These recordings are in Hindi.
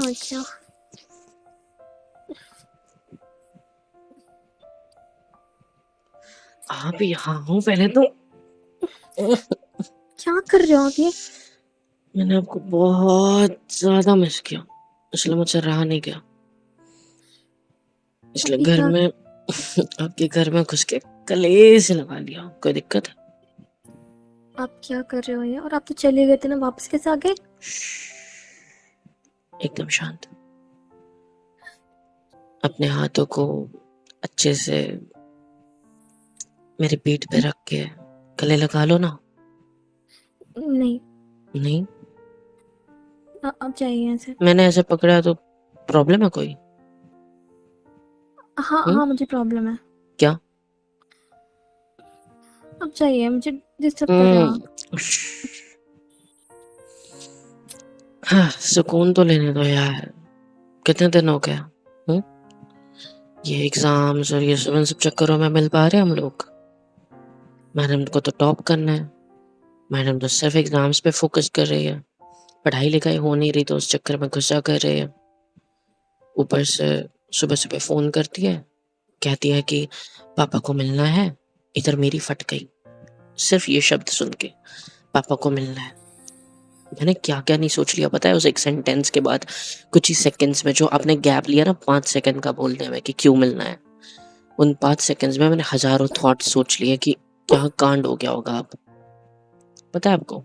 और क्या। आप यहाँ हूँ पहले तो। क्या कर रहे हो आप ये? मैंने आपको बहुत ज्यादा मिस किया, इसलिए मुझसे रहा नहीं गया। इसलिए अभी घर क्या? में आपके घर में घुस के कलेश लगा लिया। कोई दिक्कत है? आप क्या कर रहे हो ये? और आप तो चले गए थे ना, वापस कैसे आ गए? एकदम शांत। अपने हाथों को अच्छे से मेरी पीठ पे रख के गले लगा लो ना। नहीं। नहीं, आप जाइए यहाँ से। मैंने ऐसे पकड़ा तो प्रॉब्लम है कोई? हाँ हम्म? हाँ, मुझे प्रॉब्लम है। क्या? आप जाइए, मुझे डिस्टर्ब कर रहे हो आप। हम्म। हाँ, सुकून तो लेने दो यार। कितने दिन हो गया? हम्म? ये एग्जाम्स और ये सब इन सब चक्करों में मिल पा रहे हैं हम लोग? मैडम को तो टॉप करना है। मैडम तो सिर्फ एग्जाम्स पे फोकस कर रही है, पढ़ाई लिखाई हो नहीं रही तो उस चक्कर में गुस्सा कर रही है। ऊपर से सुबह सुबह फोन करती है, कहती है कि पापा को मिलना है। इधर मेरी फट गई सिर्फ ये शब्द सुन के, पापा को मिलना है। मैंने क्या क्या नहीं सोच लिया पता है उस एक सेंटेंस के बाद। कुछ ही सेकंड्स में जो आपने गैप लिया ना 5 सेकंड का बोलने में कि क्यों मिलना है, उन 5 सेकंड्स में मैंने हजारों थॉट सोच लिए कि क्या कांड हो गया होगा। आप पता है आपको?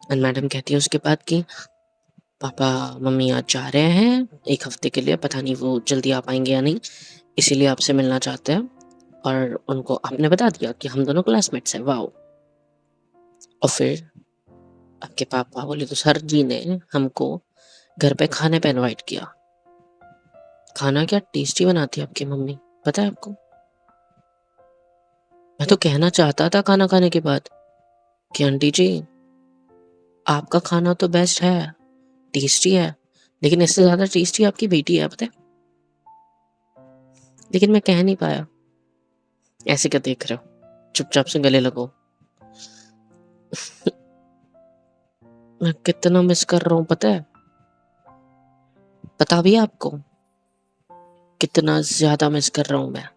एंड मैडम कहती है उसके बाद कि पापा मम्मी आज जा रहे हैं 1 हफ्ते के लिए, पता नहीं वो जल्दी आ पाएंगे या नहीं, इसीलिए आपसे मिलना चाहते हैं। और उनको आपने बता दिया कि हम दोनों क्लासमेट्स हैं। वाओ। और फिर आपके पापा बोले तो सर जी ने हमको घर पे खाने पे इनवाइट किया। खाना क्या टेस्टी बनाती है आपकी मम्मी, पता है आपको? मैं तो कहना चाहता था खाना खाने के बाद कि आंटी जी, आपका खाना तो बेस्ट है, टेस्टी है, लेकिन इससे ज्यादा टेस्टी आपकी बेटी है, पता है। लेकिन मैं कह नहीं पाया। ऐसे क्या देख रहे हो, चुपचाप से गले लगो। मैं कितना मिस कर रहा हूँ पता है? पता भी है आपको कितना ज्यादा मिस कर रहा हूं मैं?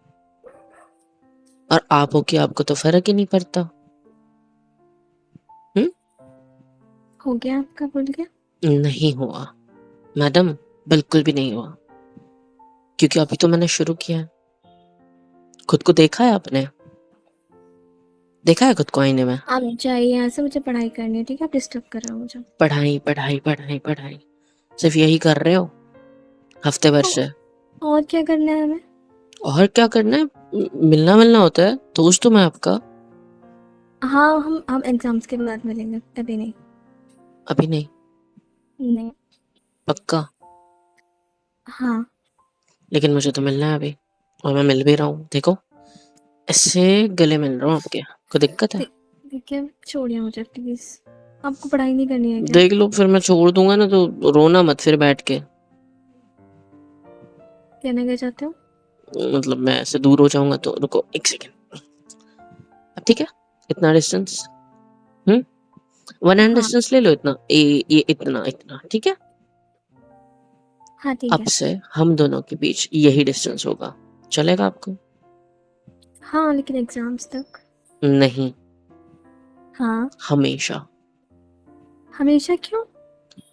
और आप हो कि आपको तो फर्क ही नहीं पड़ता। हम्म? हो गया आपका बोल के? नहीं हुआ मैडम, बिल्कुल भी नहीं हुआ। क्योंकि अभी तो मैंने शुरू किया है। खुद को देखा है आपने? देखा है खुद को आईने में? आप जाइए यहाँ से, मुझे पढ़ाई करनी है, ठीक है? आप डिस्टर्ब कर रहे हो मुझे। पढ़ाई पढ़ाई पढ़ाई पढ़ाई, सिर्फ यही कर रहे हो हफ्ते भर तो से। और क्या करना है हमें? और क्या करना है? मिलना मिलना होता है, दोस्त हूं मैं आपका। हाँ, हम एग्जाम्स के बाद मिलेंगे, अभी नहीं। अभी नहीं? नहीं। पक्का? हाँ। लेकिन मुझे तो मिलना है अभी, और मैं मिल भी रहा हूँ देखो, ऐसे गले मिल रहा हूँ आपके। कोई दिक्कत है? देखिए, छोड़िए मुझे प्लीज। आपको पढ़ाई नहीं करनी है क्या? देख लो, फिर मैं छोड़ दूंगा ना तो रोना मत फिर बैठ के। कहना क्या चाहते हो? मतलब मैं ऐसे दूर हो जाऊंगा तो रुको 1 सेकेंड। अब ठीक है? इतना डिस्टेंस। हम्म? वन हैंड हाँ। डिस्टेंस ले लो, इतना ये इतना इतना ठीक है। हाँ ठीक अब है। से हम दोनों के बीच यही डिस्टेंस होगा, चलेगा आपको? हाँ, लेकिन एग्जाम्स तक। नहीं, हाँ। हमेशा। हमेशा क्यों?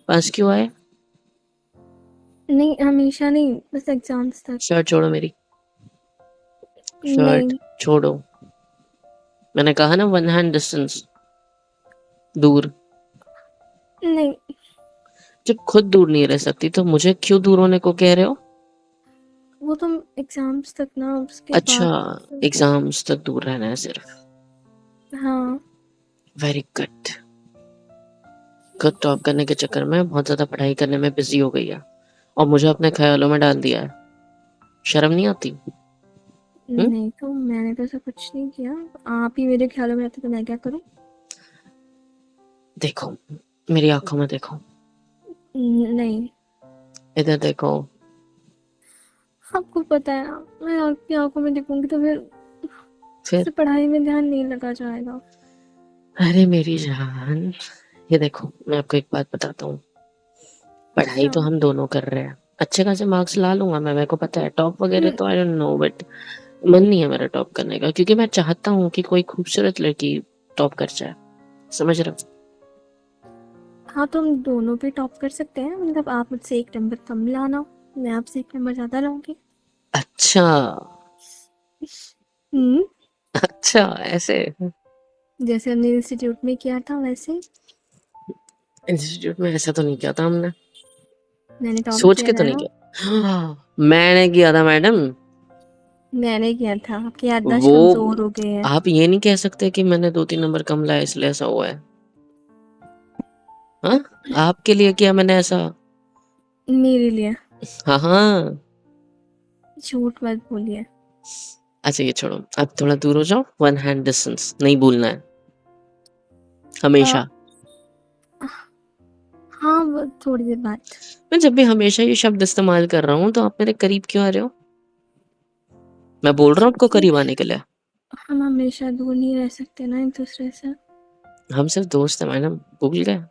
पास क्यों आए? नहीं, हमेशा नहीं, बस एग्जाम्स तक। शर्ट छोड़ो मेरी, शर्ट नहीं। छोड़ो। मैंने कहा ना वन हैंड डिस्टेंस, दूर। नहीं। जब खुद दूर नहीं रह सकती तो मुझे क्यों दूर होने को कह रहे हो? वो तो एग्जाम्स तक ना, उसके अच्छा, बाद। एग्जाम्स तक दूर रहना है सिर्फ। हाँ। Very good. खुद टॉप करने के चक्कर में बहुत ज्यादा पढ़ाई करने में बिजी हो गई है और मुझे अपने ख्यालों में डाल दिया है। शर्म नहीं आती? हम्म? नहीं, तो मैंने तो ऐसा कुछ नहीं किया। आप ही मेरे ख्यालों में रहते तो मैं क्या करूँ? देखो, मेरी आंखों में देखो, नहीं। इधर देखो। आपको पता है, मैं आपकी आंखों में देखूंगी तो फिर फिर? सिर्फ पढ़ाई में ध्यान नहीं लगा जाएगा। अरे मेरी जान, ये देखो मैं आपको एक बात बताता हूँ। पढ़ाई अच्छा तो हम दोनों कर रहे हैं, अच्छे खासे मार्क्स ला लूंगा मैं, मेरे को पता है। टॉप वगैरह हम्म, तो आई डोंट नो, बट मन नहीं है मेरा टॉप करने का, क्योंकि मैं चाहता हूँ कि कोई खूबसूरत लड़की टॉप कर जाए, समझ रहे हो? हाँ तो हम दोनों भी टॉप कर सकते हैं, मतलब आप मुझसे एक नंबर कम लाना, मैं आपसे एक नंबर ज्यादा लाऊंगी। अच्छा, हम्म, अच्छा ऐसे। जैसे हमने इंस्टीट्यूट में किया था वैसे ही इंस्टीट्यूट में ऐसा तो नहीं किया था हमने, मैंने टॉप सोच किया के तो था नहीं ना। किया। मैंने किया था मैडम। मैंने किया था, आपकी याददाश्त वो कमजोर हो गई है। आप ये नहीं कह सकते कि मैंने 2-3 नंबर कम लाए इसलिए ऐसा हुआ है। हाँ, आपके लिए किया मैंने ऐसा। मेरे लिए हाँ हाँ। झूठ मत बोलिए। अच्छा ये छोड़ो, अब थोड़ा दूर हो जाओ, वन हैंड डिस्टेंस नहीं भूलना है आ, हमेशा। हाँ वो थोड़ी देर बाद। मैं जब भी हमेशा ये शब्द इस्तेमाल कर रहा हूँ तो आप मेरे करीब क्यों आ रहे हो? मैं बोल रहा हूँ आपको क्योंकि करीब आने के लिए। हम हमेशा दूर नहीं रह सकते ना एक दूसरे से। हम सिर्फ दोस्त हैं मैडम, भूल गए?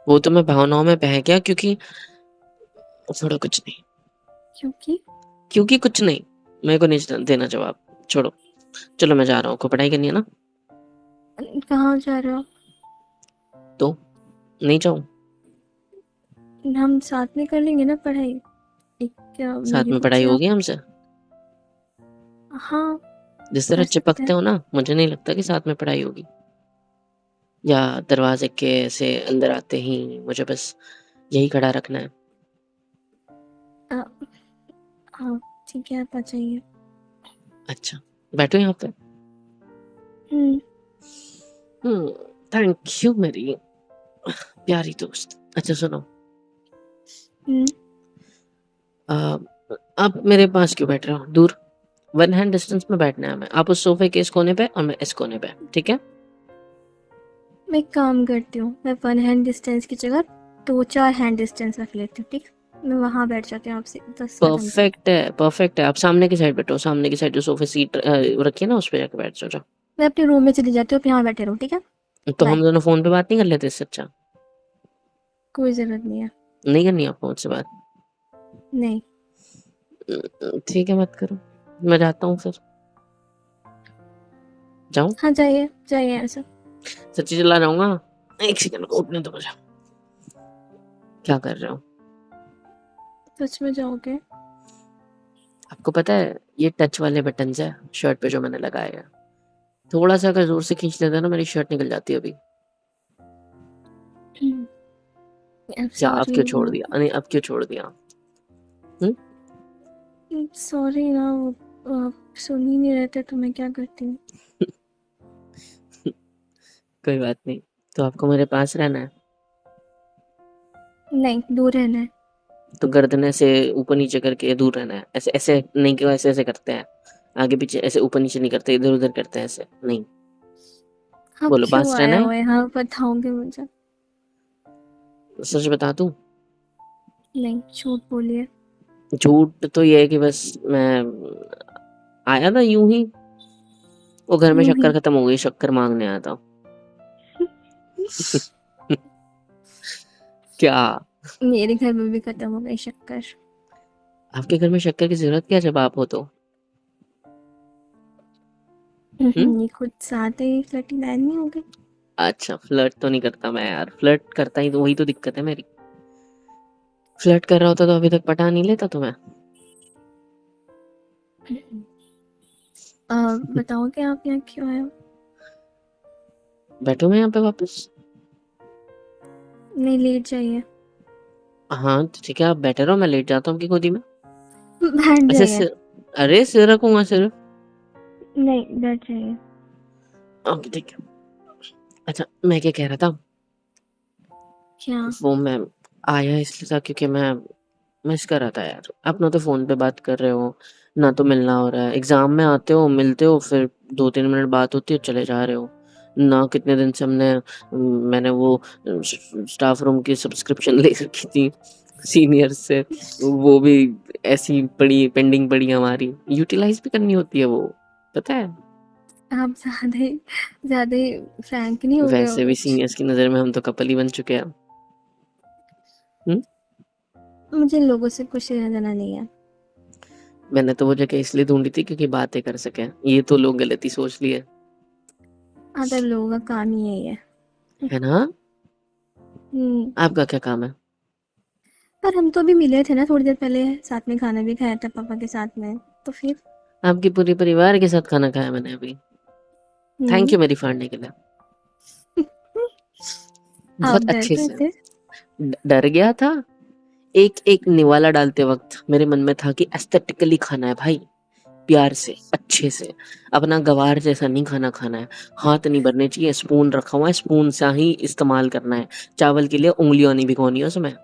वो तो मैं भावनाओं में बह गया, क्योंकि छोड़ो कुछ नहीं। क्योंकि क्योंकि कुछ नहीं, मेरे को नहीं देना जवाब, छोड़ो। चलो मैं जा रहा हूँ, को पढ़ाई करनी है ना? कहाँ जा रहे हो तो नहीं जाऊँ? आप? हम साथ में कर लेंगे ना पढ़ाई। एक क्या साथ मेरी में बुक पढ़ाई से आप। होगी हमसे? हाँ जिस कर तरह सकते चिपकते हैं। हो ना, मुझे नहीं लगता कि साथ में पढ़ाई होगी। या दरवाजे के ऐसे अंदर आते ही मुझे बस यही खड़ा रखना है। आ, हाँ ठीक है, आप आ जाइए। अच्छा, बैठो यहाँ पे। हम्म। हम्म, थैंक यू मेरी प्यारी दोस्त। अच्छा सुनो, हम्म। अ, आप मेरे पास क्यों बैठ रहे हो दूर? वन हैंड डिस्टेंस में बैठना है हमें, आप उस सोफे के इस कोने पे और मैं इस कोने पे, ठीक है? मैं एक काम करती हूँ, मैं वन हैंड डिस्टेंस की जगह 2-4 हैंड डिस्टेंस रख लेती हूँ, ठीक। मैं वहाँ बैठ जाती हूँ आपसे 10 कदम दूर। परफेक्ट है, परफेक्ट है। आप सामने की साइड बैठो, सामने की साइड जो सोफे सीट रखी है ना, उस पे जाके बैठ जाओ, मैं अपने रूम में चली जाती हूँ, आप यहाँ बैठे रहो, ठीक है। तो बाय। हम दोनों फोन पे बात नहीं कर लेते इससे अच्छा? कोई ज़रूरत नहीं है। नहीं करनी आपको मुझसे बात? नहीं। ठीक है, मत करो, मैं जाता हूँ फिर। जाऊँ? हाँ जाइए जाइए ऐसा। सच्ची चला जाऊंगा। एक सेकंड को उठने दो मुझे। क्या कर रहे हो? सच में जाओगे? आपको पता है ये टच वाले बटन है शर्ट पे जो मैंने लगाए हैं, थोड़ा सा अगर जोर से खींच लेते ना, मेरी शर्ट निकल जाती है अभी। क्या अब सॉरी। क्यों छोड़ दिया? नहीं अब क्यों छोड़ दिया? हम्म? सॉरी ना, वो आप सुन ही नहीं रहे थे तो मैं क्या करती हूँ। कोई बात नहीं, तो आपको मेरे पास रहना है? नहीं, दूर रहना है। तो गर्दन ऐसे ऊपर नीचे करके दूर रहना है, ऐसे ऐसे नहीं, क्यों ऐसे ऐसे करते हैं? आगे पीछे ऐसे ऊपर नीचे नहीं करते, इधर उधर करते हैं ऐसे नहीं। आप बोलो क्यों पास आए रहना है? हो यहाँ, बताओगे मुझे? सच बता दूं? नहीं, झूठ बोलिए। झूठ तो ये है कि बस मैं आया था यूं ही, वो घर में यूं शक्कर ही। खत्म हो गई, शक्कर मांगने आया था। क्या? मेरे घर में भी खत्म हो गई शक्कर। आपके घर में शक्कर की जरूरत क्या है जब आप हो तो? हम्म? ये खुद साथ ही फ्लर्टी लाइन नहीं हो गई। अच्छा, फ्लर्ट तो नहीं करता मैं यार, फ्लर्ट करता ही तो वही तो दिक्कत है मेरी। फ्लर्ट कर रहा होता तो अभी तक पटा नहीं लेता तुम्हें। बताओगे आप यहाँ क्यों आए हो? बैठो मैं यहाँ पे वापस। नहीं, लेट जाइए। हाँ तो ठीक है, आप बैठे रहो, मैं लेट जाता हूँ आपकी गोदी में। बैठ ऐसे जाइए। सिर, अरे सिर रखूंगा सिर्फ। नहीं, बैठ जाइए। ओके ठीक है। अच्छा मैं क्या कह रहा था, क्या? वो मैं आया इसलिए था क्योंकि मैं मिस कर रहा था यार। आप ना तो फोन पे बात कर रहे हो, ना तो मिलना हो रहा है। एग्जाम में आते हो, मिलते हो, फिर 2-3 मिनट बात होती है, चले जा रहे हो। ना कितने दिन से मैंने वो स्टाफ रूम की सब्सक्रिप्शन ले रखी थी सीनियर से, वो भी ऐसी पड़ी, पेंडिंग पड़ी है हमारी, यूटिलाइज भी करनी होती है वो, पता है? आप ज़्यादा ही फ्रैंक नहीं हो गए हो वैसे भी कुछ? सीनियर्स की नज़र में हम तो कपल ही बन चुके हैं। हुँ? मुझे लोगों से कुछ लेना-देना नहीं है। मैंने तो वो जगह इसलिए ढूँढी थी क्योंकि बातें कर सकें। ये तो लोग गलत ही सोच लिए। अदर लोगों का काम ही यही है। है ना? हुँ। आपका क्या काम है? पर हम तो अभी मिले थे ना थोड़ी देर पहले, साथ में खाना भी खाया था पापा के साथ में, तो फिर? आपके पूरे परिवार के साथ खाना खाया मैंने अभी। Thank hmm. यू मेरी फाड़ने के लिए। आप बहुत डर अच्छे गए से। थे? डर गया था। एक-एक निवाला डालते वक़्त मेरे मन में था कि एस्थेटिकली खाना है भाई, प्यार से, अच्छे से। अपना गँवार जैसा नहीं खाना खाना है। हाथ नहीं भरने चाहिए, स्पून रखा हुआ है, स्पून सा ही इस्तेमाल करना है। चावल के लिए उँगलियाँ नहीं भिगोनी है उसमें।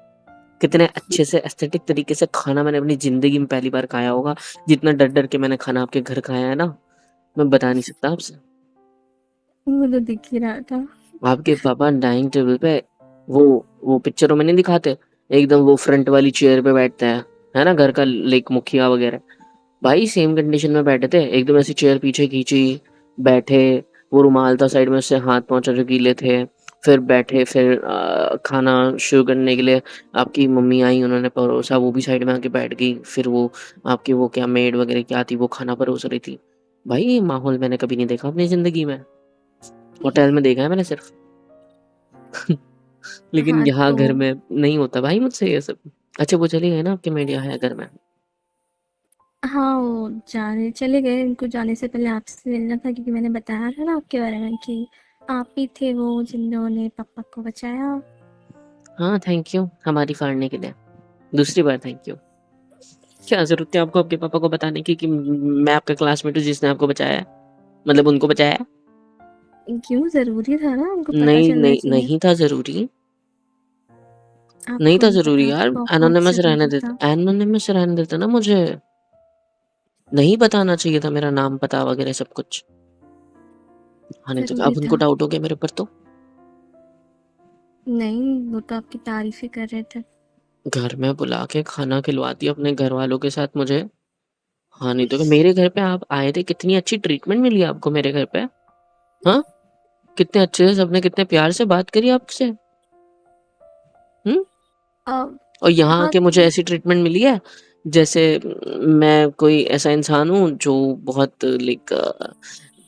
कितने अच्छे से एस्थेटिक तरीके से खाना मैंने अपनी ज़िंदगी में पहली बार खाया होगा। जितना डर-डर के मैंने खाना आपके घर खाया है ना, मैं बता नहीं सकता आपसे। वो तो दिख ही रहा था। आपके पापा डाइनिंग टेबल पे वो वो पिक्चरों में नहीं दिखाते, एकदम वो फ्रंट वाली चेयर पे बैठते हैं, है ना? घर का लाइक मुखिया वगैरह। भाई सेम कंडीशन में बैठे थे, एकदम ऐसी चेयर पीछे खींची, बैठे, वो रुमाल था साइड में उससे हाथ पोंछा जो गीले थे, फिर बैठे, फिर खाना शुरू करने के लिए आपकी मम्मी आई, उन्होंने परोसा, वो भी साइड में आके बैठ गई, फिर वो आपकी वो क्या मेड वगैरह क्या थी, वो खाना परोस रही थी। भाई ये माहौल मैंने कभी नहीं देखा अपनी ज़िंदगी में, होटल में देखा है मैंने सिर्फ। लेकिन हाँ, यहाँ तो घर में नहीं होता भाई मुझसे ये सब। अच्छा वो चली गई ना आपकी मेड यहाँ है घर में? हाँ, वो जाने चले गए, उनको जाने से पहले आपसे मिलना था क्योंकि मैंने बताया था ना आपके बारे में कि आप ही थे वो जिन्होंने पापा को बचाया। हाँ, थैंक यू हमारी फाड़ने के लिए। दूसरी बार थैंक यू। क्या ज़रूरत थी आपको आपके पापा को बताने की कि मैं आपका क्लासमेट हूँ जिसने आपको बचाया है? मतलब उनको बचाया है? क्यों, ज़रूरी था ना, उनको पता नहीं, चलना नहीं, चाहिए। नहीं था ज़रूरी। नहीं आपको था भी ज़रूरी पता यार, बहुत ज़रूरी था। एनोनिमस रहने देते ना मुझे। नहीं बताना चाहिए था मेरा नाम, पता वगैरह सब कुछ। हाँ, नहीं तो ज़रूरी अब उनको था। डाउट हो गया मेरे ऊपर तो। नहीं, वो तो आपकी तारीफ़ ही कर रहे थे। घर में बुला के खाना खिलवाती अपने घरवालों के साथ मुझे। हाँ, नहीं तो क्या मेरे घर पे आप आए थे, कितनी अच्छी ट्रीटमेंट मिली आपको मेरे घर पे। हाँ? कितने अच्छे से सबने कितने प्यार से बात करी आपसे। हुँ? अब और यहाँ हाँ, आके मुझे ऐसी ट्रीटमेंट मिली है, जैसे मैं कोई ऐसा इंसान हूँ जो बहुत लाइक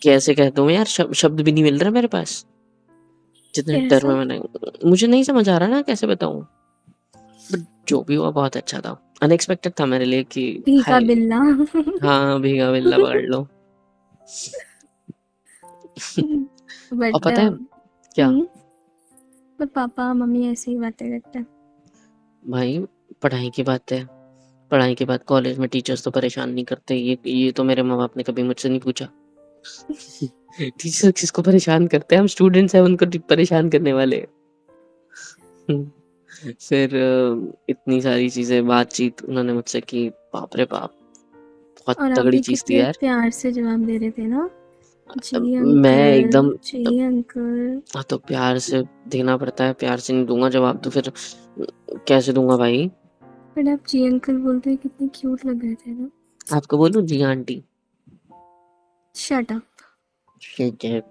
कैसे कहता हूँ यार शब्द भी नहीं मिल रहा मेरे पास। जितने डर में कैसा? मैंने मुझे नहीं समझ आ रहा ना कैसे बताऊँ? बट जो भी हुआ बहुत अच्छा था। अनएक्सपेक्टेड था मेरे लिए कि भीगा हाय बिल्ला। हाँ, भीगा बिल्ला पकड़ लो। और बट पता है क्या? पर पापा मम्मी ऐसी ही बातें करते हैं। भाई पढ़ाई की बात है। पढ़ाई के बाद कॉलेज में टीचर्स तो परेशान नहीं करते। ये तो मेरे माँ-बाप ने कभी मुझसे नहीं पूछा। टीचर किसको परेशान करते हैं? हम स्टूडेंट्स हैं उनको परेशान करने वाले। हुँ, फिर इतनी सारी चीज़ें बातचीत उन्होंने मुझसे की, बाप रे बाप! बहुत और आप तगड़ी भी चीज़ थी कितने यार। प्यार से जवाब दे रहे थे ना, जी मैं अंकल, एकदम जी अंकल। हाँ, तो प्यार से देना पड़ता है, प्यार से नहीं दूँगा जवाब तो फिर कैसे दूँगा भाई? बट आप जी अंकल बोलते हुए कितने क्यूट लग रहे थे ना। आपको बोलूँ जी आंटी? Shut up. ठीक है।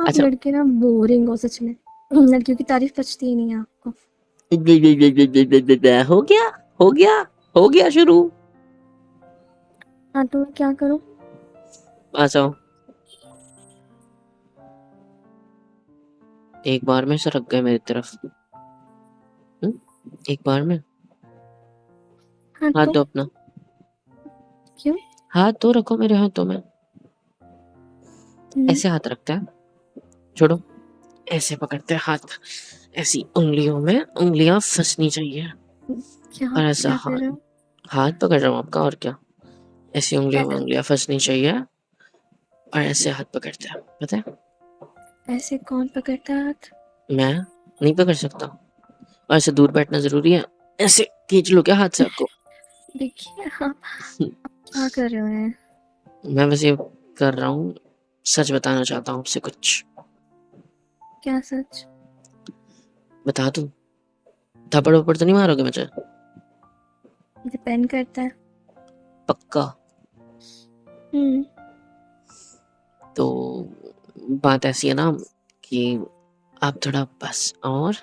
आप अच्छा लड़के ना बोरिंग हो सच में। लड़कियों की तारीफ पचती ही नहीं है आपको। हो गया? हो गया? हो गया शुरू? हाँ, तो मैं क्या करूँ? आ जाओ। एक बार में सरक गए मेरी तरफ। हुँ? एक बार में? हाँ, हाथ तो दो अपना। क्यों? हाथ तो रखो मेरे हाथों में। हम्म, ऐसे हाथ रखते हैं। छोड़ो। ऐसे पकड़ते हैं हाथ। ऐसी उँगलियों में उँगलियाँ फँसनी चाहिए क्या और ऐसा क्या कर हाथ रहे हो? हाथ पकड़ रहा हूँ आपका और क्या। ऐसी उँगलियों में उँगलियाँ फँसनी चाहिए और ऐसे हाथ पकड़ते हैं, पता है? ऐसे कौन पकड़ता है हाथ? मैं नहीं पकड़ सकता और ऐसे दूर बैठना ज़रूरी है। ऐसे खींच लूँ क्या हाथ से आपको? देखिए आप क्या कर रहे हैं? मैं बस ये कर रहा हूँ, सच बताना चाहता हूँ आपसे कुछ। क्या सच? बता दूँ? थप्पड़-वप्पड़ तो नहीं मारोगे मुझे? डिपेंड करता है। पक्का? हम्म। तो बात ऐसी है ना कि आप थोड़ा बस और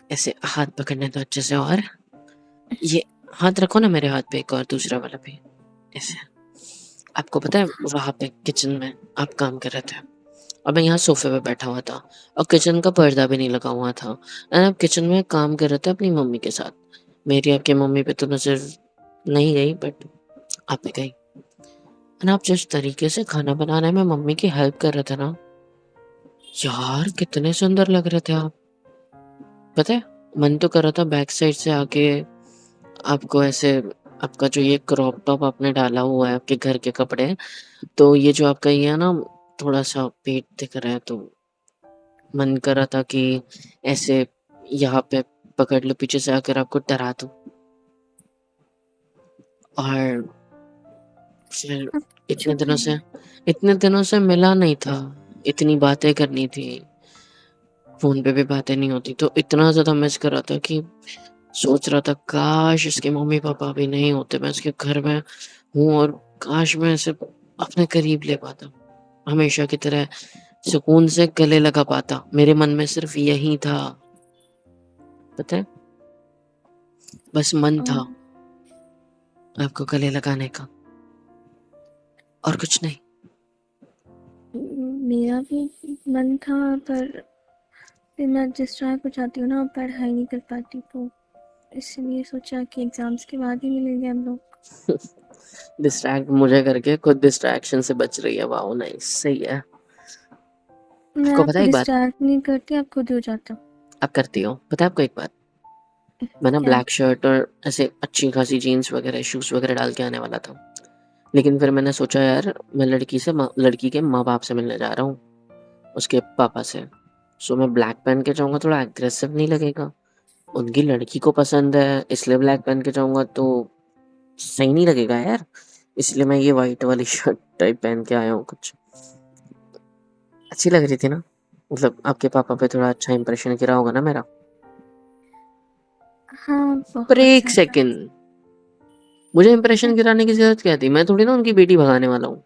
ऐसे हाथ पकड़ने दो अच्छे से, और ये हाथ रखो ना मेरे हाथ पे, एक और दूसरा वाला भी ऐसे। आपको पता है वहां पे किचन में आप काम कर रहे थे और मैं यहाँ सोफे पे बैठा हुआ था और किचन का पर्दा भी नहीं लगा हुआ था, एंड आप किचन में काम कर रहे थे अपनी मम्मी के साथ। मेरी आपकी मम्मी पे तो नजर नहीं गई, बट आप पे गई। एंड आप जिस तरीके से खाना बनाने में मम्मी की हेल्प कर रहे थे ना यार, कितने सुंदर लग रहे थे आप। पता है, मन तो कर रहा था बैक साइड से आके आपको ऐसे, आपका जो ये क्रॉप टॉप आपने डाला हुआ है आपके घर के कपड़े, तो ये जो आपका ये है ना थोड़ा सा पेट दिख रहा है, तो मन कर रहा था कि ऐसे यहाँ पे पकड़ लो पीछे से आकर आपको डरा दूं। और फिर अब इतने चुप दिनों से रहिए। इतने दिनों से मिला नहीं था, इतनी बातें करनी थी, फोन पे भी बातें नहीं होती, तो इतना ज्यादा मिस कर रहा था कि सोच रहा था काश इसके मम्मी पापा भी नहीं होते, मैं इसके घर में हूँ, और काश मैं इसे अपने करीब ले पाता, हमेशा की तरह सुकून से गले लगा पाता। मेरे मन में सिर्फ यही था, पता है, बस मन था और आपको गले लगाने का, और कुछ नहीं। मेरा भी मन था, पर फिर मैं डिस्ट्रैक्ट हो जाती हूँ ना, पढ़ाई नहीं कर पाती, तो इसलिए सोचा कि एग्ज़ाम्स के बाद ही मिलेंगे हम लोग। डिस्ट्रैक्ट मुझे करके खुद डिस्ट्रैक्शन से बच रही है, वाह नाइस, सही है। मैं आपको पता आपको है एक बात, डिस्ट्रैक्ट नहीं करती, आप खुद हो जाते हो। आप करती हो, पता है आपको एक बात, मैं ना क्या? ब्लैक शर्ट और ऐसे अच्छी खासी जीन्स वगैरह शूज वगैरह डाल के आने वाला था, लेकिन फिर मैंने सोचा यार मैं लड़की के माँ बाप से मिलने जा रहा हूँ, उसके पापा से। सो मैं ब्लैक पहन के जाऊंगा, थोड़ा एग्रेसिव नहीं लगेगा, उनकी लड़की को पसंद है इसलिए ब्लैक पहन के जाऊंगा तो सही नहीं लगेगा यार, इसलिए मैं ये वाइट वाली शर्ट टाइप पहन के आया हूँ कुछ। अच्छी लग रही थी ना, मतलब आपके पापा पे थोड़ा अच्छा इंप्रेशन गिरा होगा ना मेरा। हाँ, पर बहुत एक ज़्यादा। सेकंड, मुझे क्या? इंप्रेशन गिराने की जरूरत क्या थी, मैं थोड़ी ना उनकी बेटी भगाने वाला हूँ।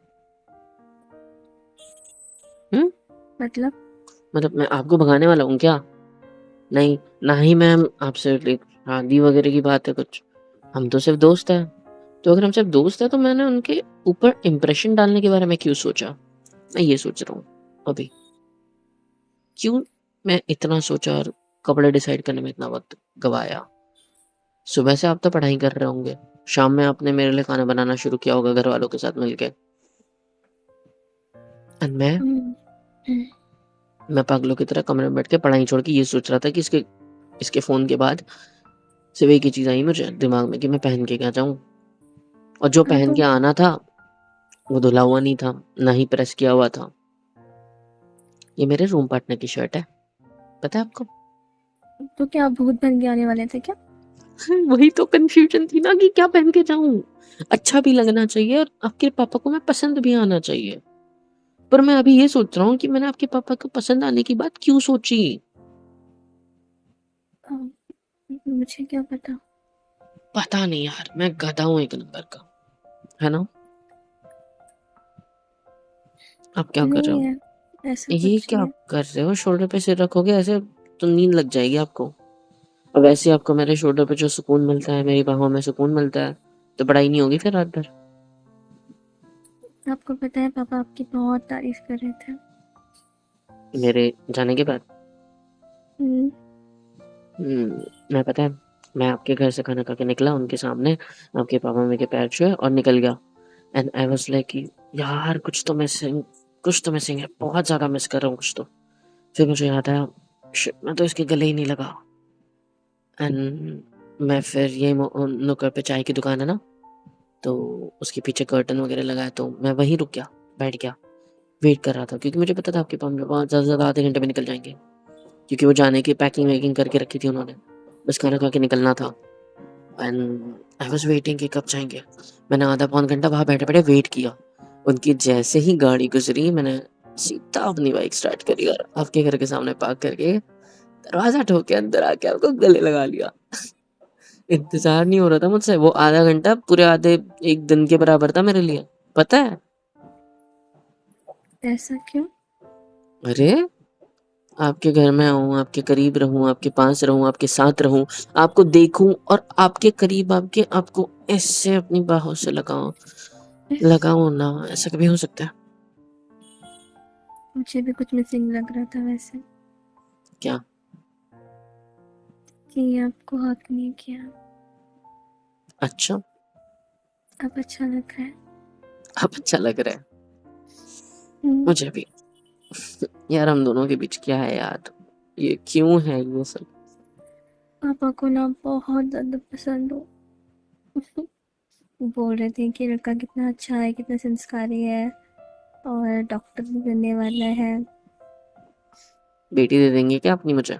हम्म, मतलब? मतलब मैं आपको भगाने वाला हूँ क्या? नहीं, ना ही मैम आपसे शादी वगैरह की बात है कुछ, हम तो सिर्फ दोस्त हैं। तो अगर हम सिर्फ दोस्त हैं तो मैंने उनके ऊपर इंप्रेशन डालने के बारे में क्यों सोचा, मैं ये सोच रहा हूँ अभी, क्यों मैं इतना सोचा और कपड़े डिसाइड करने में इतना वक्त गवाया। सुबह से आप तो पढ़ाई कर रहे होंगे, शाम में आपने मेरे लिए खाना बनाना शुरू किया होगा घर वालों के साथ मिलके, और हुँ, हुँ। मैं पागलों की तरह कमरे में बैठ के पढ़ाई छोड़ के ये सोच रहा था कि इसके इसके फोन के बाद सिर्फ एक ही चीज आई मुझे दिमाग में कि मैं पहन के क्या जाऊं, और जो हाँ, पहन के आना था वो धुला हुआ नहीं था, ना ही प्रेस किया हुआ था। ये मेरे रूम पार्टनर की शर्ट है, पता है आपको। तो क्या आप भूत बन के आने वाले थे क्या? वही तो कंफ्यूजन थी ना कि क्या पहन के जाऊं, अच्छा भी लगना चाहिए और आपके पापा को मैं पसंद भी आना चाहिए। पर मैं अभी ये सोच रहा हूँ कि मैंने आपके पापा को पसंद आने की बात क्यों सोची। अ, मुझे क्या पता? पता नहीं यार, मैं गधा हूँ एक नंबर का, है ना। आप क्या कर रहे नहीं हो, है, ऐसा ये कुछ नहीं क्या है। कर रहे हो, शोल्डर पे सिर रखोगे ऐसे तो नींद लग जाएगी आपको। और वैसे आपको मेरे शोल्डर पे जो सुकून मिलता है, मेरी बाहों में सुकून मिलता है, तो पढ़ाई नहीं होगी फिर रात भर। आपको पता है पापा आपकी बहुत तारीफ़ कर रहे थे। मेरे जाने के बाद हुँ, मैं, पता है, मैं आपके घर से खाना खा के निकला उनके सामने, आपके पापा मेरे के पैर छुए और निकल गया, एंड आई वाज लाइक यार कुछ तो मिसिंग है, बहुत ज्यादा मिस कर रहा हूँ कुछ तो। फिर मुझे याद आया, शिट, मैं तो इसके गले ही नहीं लगा। एंड मैं फिर ये नुक्कड़ पे चाय की दुकान है ना, तो उसके पीछे कर्टन वगैरह लगा है, तो मैं वहीं रुक गया, बैठ गया, वेट कर रहा था, क्योंकि मुझे पता था आपके पापा ज़्यादा से ज़्यादा आधे घंटे में निकल जाएंगे, क्योंकि वो जाने की पैकिंग वैकिंग करके रखी थी उन्होंने, बस खाना खा के निकलना था। एंड आई वाज वेटिंग कि कब जाएंगे। मैंने आधा पौन घंटा वहाँ बैठे बैठे वेट किया, उनकी जैसे ही गाड़ी गुजरी मैंने सीधा अपनी बाइक स्टार्ट करी और आपके घर के सामने पार्क करके दरवाजा ठोक के अंदर आके आपको गले लगा लिया। इंतजार नहीं हो रहा था मुझसे, वो आधा घंटा पूरे आधे एक दिन के बराबर था मेरे लिए, पता है। ऐसा क्यों? अरे आपके घर में आऊँ, आपके करीब रहूँ, आपके पास रहूँ, आपके साथ रहूँ, आपको देखूँ और आपके करीब आपको ऐसे अपनी बाहों से लगाऊँ ना, ऐसा कभी हो सकता है? मुझे भी कुछ मिसिंग लग रहा था वैसे, क्या? कि आपको हक नहीं किया। अच्छा, अब अच्छा लग रहा है। अब अच्छा लग रहा है। हुँ, मुझे भी। यार हम दोनों के बीच क्या है यार? ये क्यों है ये सब? पापा को ना बहुत ज़्यादा पसंद हो। बोल रहे थे कि लड़का कितना अच्छा है, कितना संस्कारी है और डॉक्टर भी बनने वाला है। बेटी दे देंगे क्या अपनी मुझे?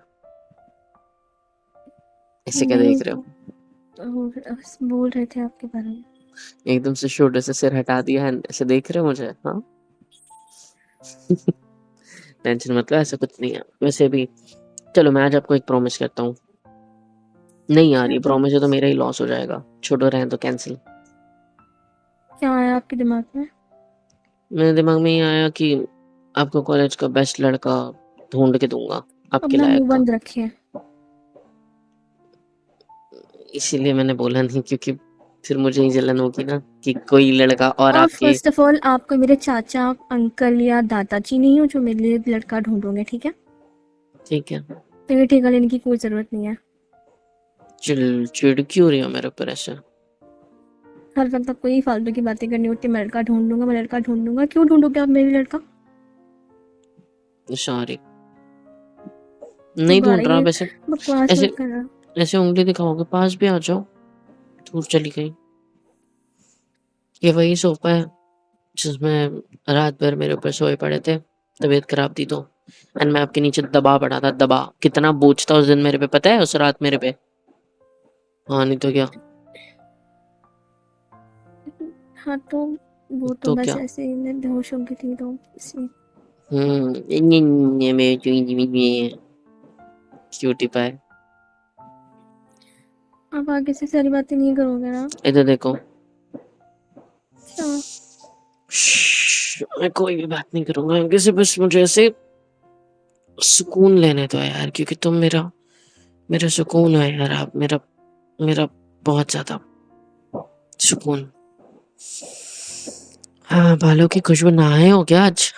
ऐसे क्या नहीं, देख रहे हो? वो बस बोल रहे थे आपके बारे में। एकदम से शोल्डर से सिर हटा दिया है, ऐसे देख रहे हो मुझे? हाँ? टेंशन मत लो, ऐसा कुछ नहीं है। वैसे भी चलो मैं आज आपको एक प्रॉमिस करता हूँ। नहीं यार, क्या ये प्रॉमिस है तो मेरा ही लॉस हो जाएगा। छोड़ो, रहने दो, कैंसिल। क्या आया आपके दिमाग में? मेरे दिमाग में ये आया कि आपको कॉलेज का बेस्ट लड़का ढूँढ के दूँगा, आपके अपना लायक मुँह का। बंद रखिए। इसीलिए मैंने बोला नहीं, क्योंकि फिर मुझे ही जलन होगी ना कि कोई लड़का और और आपके। फर्स्ट ऑफ ऑल आप कोई मेरे चाचा, अंकल या दादाजी नहीं हो जो मेरे लिए लड़का ढूँढोगे, ठीक है? ठीक है। तो ये ठेका लेने की कोई ज़रूरत नहीं है। चिढ़ क्यों रही हो मेरे ऊपर ऐसे? हर वक़्त आपको यही फालतू की बातें करनी होती है, मैं लड़का ढूँढ लूँगा, मैं लड़का ढूँढ लूँगा। क्यों ढूँढोगे आप मेरे लिए लड़का? सॉरी, तो नहीं ढूँढ रहा ये वैसे। बकवास ऐसे मत करना। ऐसे उँगली दिखाओगे, पास भी आ जाओ। दूर चली गई। ये वही सोफ़ा है जिसमें रात भर मेरे ऊपर सोए पड़े थे, तबीयत खराब थी तो। एंड मैं आपके नीचे दबा पड़ा था, दबा। कितना बोझ था उस दिन मेरे पे, पता है? उस रात मेरे पे। हाँ, नहीं तो क्या? हाँ, तो वो तो तो बस क्या? ऐसे ही मैं बेहोश हो गई थी तो इसलिए। क्यूटी पाए। आप आगे से सारी बातें नहीं करोगे ना? इधर देखो। क्या? मैं कोई भी बात नहीं करूंगा आगे से, बस मुझे ऐसे सुकून लेने दो यार, क्योंकि तुम मेरा मेरा सुकून हो यार। आप मेरा मेरा बहुत ज्यादा सुकून। हाँ, बालों की खुशबू। नहाए हो क्या आज?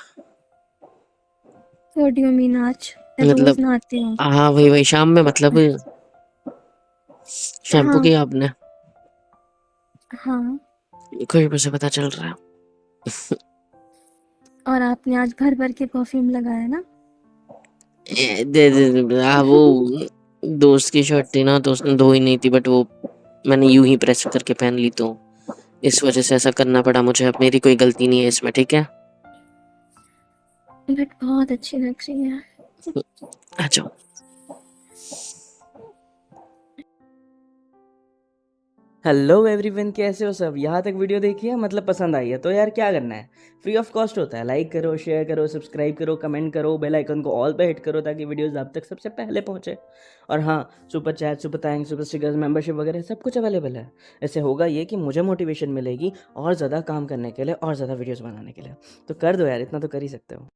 व्हाट डू यू मीन आज? मैं रोज़ मतलब नहाती हूँ। हाँ, वही वही शाम में, मतलब शैम्पू हाँ, किया आपने? हाँ। खुशबू से पता चल रहा है। और आपने आज भर-भर के परफ्यूम लगाया ना? वो दोस्त की शर्ट थी ना, तो उसने धोई नहीं थी, बट वो मैंने यूं ही प्रेस करके पहन ली, तो इस वजह से ऐसा करना पड़ा मुझे। अब मेरी कोई गलती नहीं है इसमें, ठीक है? बट बहुत अच्छी लग रही है। आ जाओ। हेलो एवरीवन, कैसे हो सब? यहाँ तक वीडियो देखी है, मतलब पसंद आई है तो यार क्या करना है, फ्री ऑफ कॉस्ट होता है। लाइक करो, शेयर करो, सब्सक्राइब करो, कमेंट करो, बेल आइकन को ऑल पे हिट करो ताकि वीडियोस आप तक सबसे पहले पहुँचे। और हाँ, super chat, super thanks, super stickers, membership वगैरह सब कुछ अवेलेबल है। ऐसे होगा ये कि मुझे मोटिवेशन मिलेगी और ज़्यादा काम करने के लिए और ज़्यादा वीडियोज़ बनाने के लिए। तो कर दो यार, इतना तो कर ही सकते हो।